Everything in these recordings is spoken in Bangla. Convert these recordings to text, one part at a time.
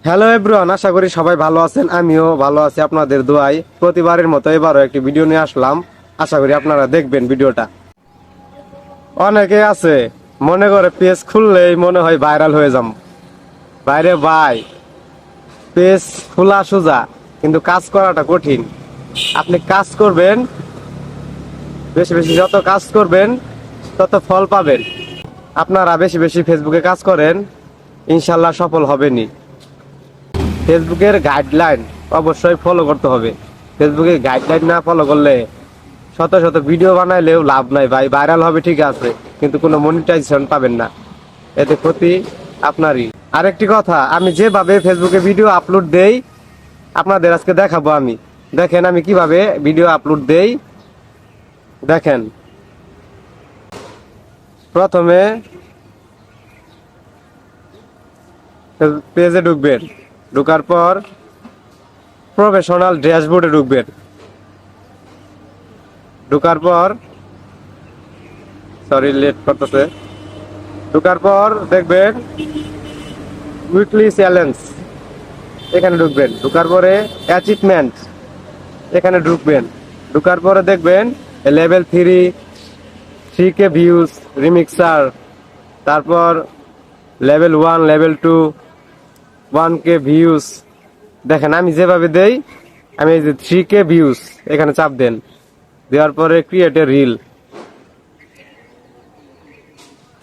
হ্যালো এভরিওয়ান, আশা করি সবাই ভালো আছেন। আমিও ভালো আছি আপনাদের দোয়ায়। প্রতিবারের মতো এবারও একটি ভিডিও নিয়ে আসলাম। আশা করি আপনারা দেখবেন ভিডিওটা। অনেকে আছে মনে করে পেজ খুললেই মনে হয় ভাইরাল হয়ে যাম। বাইরে ভাই, পেজ খোলা সোজা, কিন্তু কাজ করাটা কঠিন। আপনি কাজ করবেন, বেশি বেশি যত কাজ করবেন তত ফল পাবেন। আপনারা বেশি বেশি ফেসবুকে কাজ করেন, ইনশাল্লাহ সফল হবেনই। ফেসবুকের গাইডলাইন অবশ্যই ফলো করতে হবে। ফেসবুকের গাইডলাইন না ফলো করলে শত শত ভিডিও বানাইলেও লাভ নাই ভাই। ভাইরাল হবে ঠিক আছে, কিন্তু কোনো মনিটাইজেশন পাবেন না, এতে ক্ষতি আপনারই। আরেকটি কথা, আমি যেভাবে ফেসবুকে ভিডিও আপলোড দেই আপনাদের আজকে দেখাবো। আমি দেখেন আমি কিভাবে ভিডিও আপলোড দেই। দেখেন, প্রথমে পেজে ঢুকবেন, ঢোকার পর প্রফেশনাল ড্যাশবোর্ডে ঢুকবেন। ঢোকার পর লেট করতেছে। ঢোকার পর দেখবেন উইকলি চ্যালেঞ্জ, এখানে ঢুকবেন। ঢোকার পরে অ্যাচিভমেন্ট, এখানে ঢুকবেন। ঢোকার পরে দেখবেন লেভেল 3 কে ভিউজ রিমিক্সার, তারপর লেভেল 1 লেভেল 2 1 কে ভিউজ। দেখেন আমি যেভাবে দেই, আমি এই যে 3 কে ভিউজ এখানে চাপ দেন। দেওয়ার পরে ক্রিয়েট এ রিল,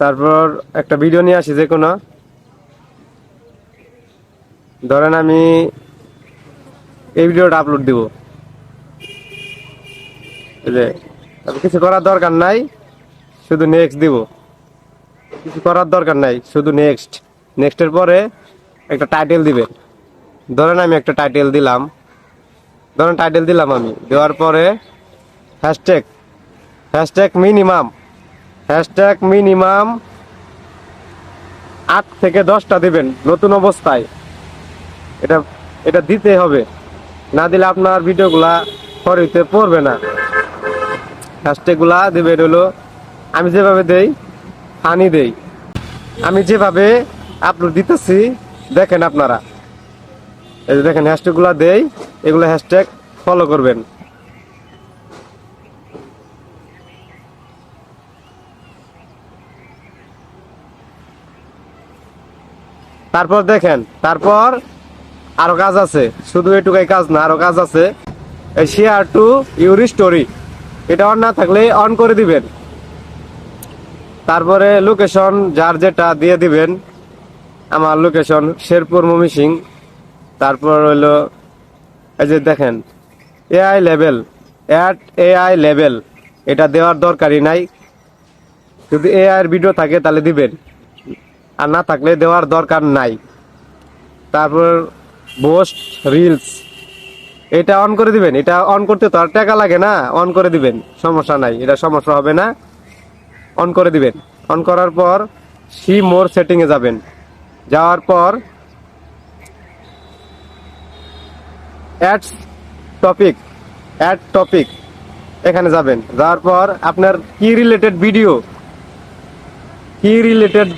তারপর একটা ভিডিও নিয়ে আসি যে কোনো। ধরেন আমি এই ভিডিওটা আপলোড দিব। কিছু করার দরকার নাই, শুধু নেক্সট দিব। কিছু করার দরকার নাই, শুধু নেক্সট। নেক্সটের পরে একটা টাইটেল দিবেন। ধরেন আমি একটা টাইটেল দিলাম। আমি দেওয়ার পরে হ্যাশট্যাগ মিনিমাম 8 থেকে 10টা দিবেন নতুন অবস্থায়। এটা এটা দিতে হবে, না দিলে আপনার ভিডিওগুলা ফরিতে পড়বে না। হ্যাশট্যাগুলা দিবেন হলো আমি যেভাবে দেই, ফানি দেই। আমি যেভাবে আপলোড দিতেছি দেখেন আপনারা, এই যে দেখেন হ্যাশট্যাগুলা দেই, এগুলো হ্যাশট্যাগ ফলো করবেন। তারপর দেখেন, তারপর আরো কাজ আছে, শুধু এটুকাই কাজ না, আরো কাজ আছে। এই শেয়ার টু ইউর স্টোরি, এটা অন না থাকলে অন করে দিবেন। তারপরে লোকেশন যার যেটা দিয়ে দিবেন। আমার লোকেশন শেরপুর ময়মনসিংহ। তারপর হইলো এই যে দেখেন AI level, at AI level, এটা দেওয়ার দরকারই নাই। যদি এআই এর ভিডিও থাকে তাহলে দিবেন, আর না থাকলে দেওয়ার দরকার নাই। তারপর পোস্ট রিলস, এটা অন করে দিবেন। এটা অন করতে তো আর টাকা লাগে না, অন করে দিবেন, সমস্যা নাই, এটা সমস্যা হবে না। অন করে দিবেন। অন করার পর সি মোর সেটিং এ যাবেন। যাওয়ার পর অ্যাড টপিক এখানে যাবেন। যাওয়ার পর আপনার কি রিলেটেড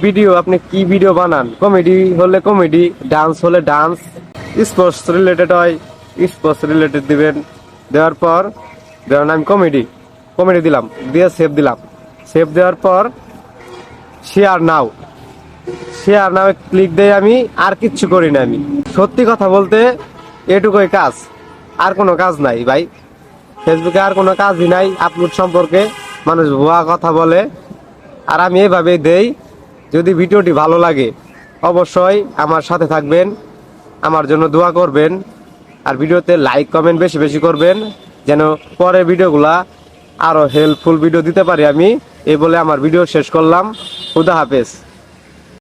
ভিডিও, আপনি কি ভিডিও বানান। কমেডি হলে কমেডি, ডান্স হলে ডান্স, স্পোর্টস রিলেটেড হয় স্পোর্টস রিলেটেড দিবেন। দেওয়ার পর ধরেন আমি কমেডি দিলাম, দিয়ে সেভ দিলাম। সেভ দেওয়ার পর শেয়ার নাও ক্লিক দিয়ে আমি আর কিচ্ছু করি না। আমি সত্যি কথা বলতে এটুকুই কাজ, আর কোনো কাজ নাই ভাই। ফেসবুকে আর কোনো কাজই নাই আপলোড সম্পর্কে। মানুষ ভুয়া কথা বলে, আর আমি এইভাবেই দেই। যদি ভিডিওটি ভালো লাগে অবশ্যই আমার সাথে থাকবেন, আমার জন্য দোয়া করবেন, আর ভিডিওতে লাইক কমেন্ট বেশি বেশি করবেন, যেন পরের ভিডিওগুলা আরো হেল্পফুল ভিডিও দিতে পারি আমি। এই বলে আমার ভিডিও শেষ করলাম। খুদা হাফেজ।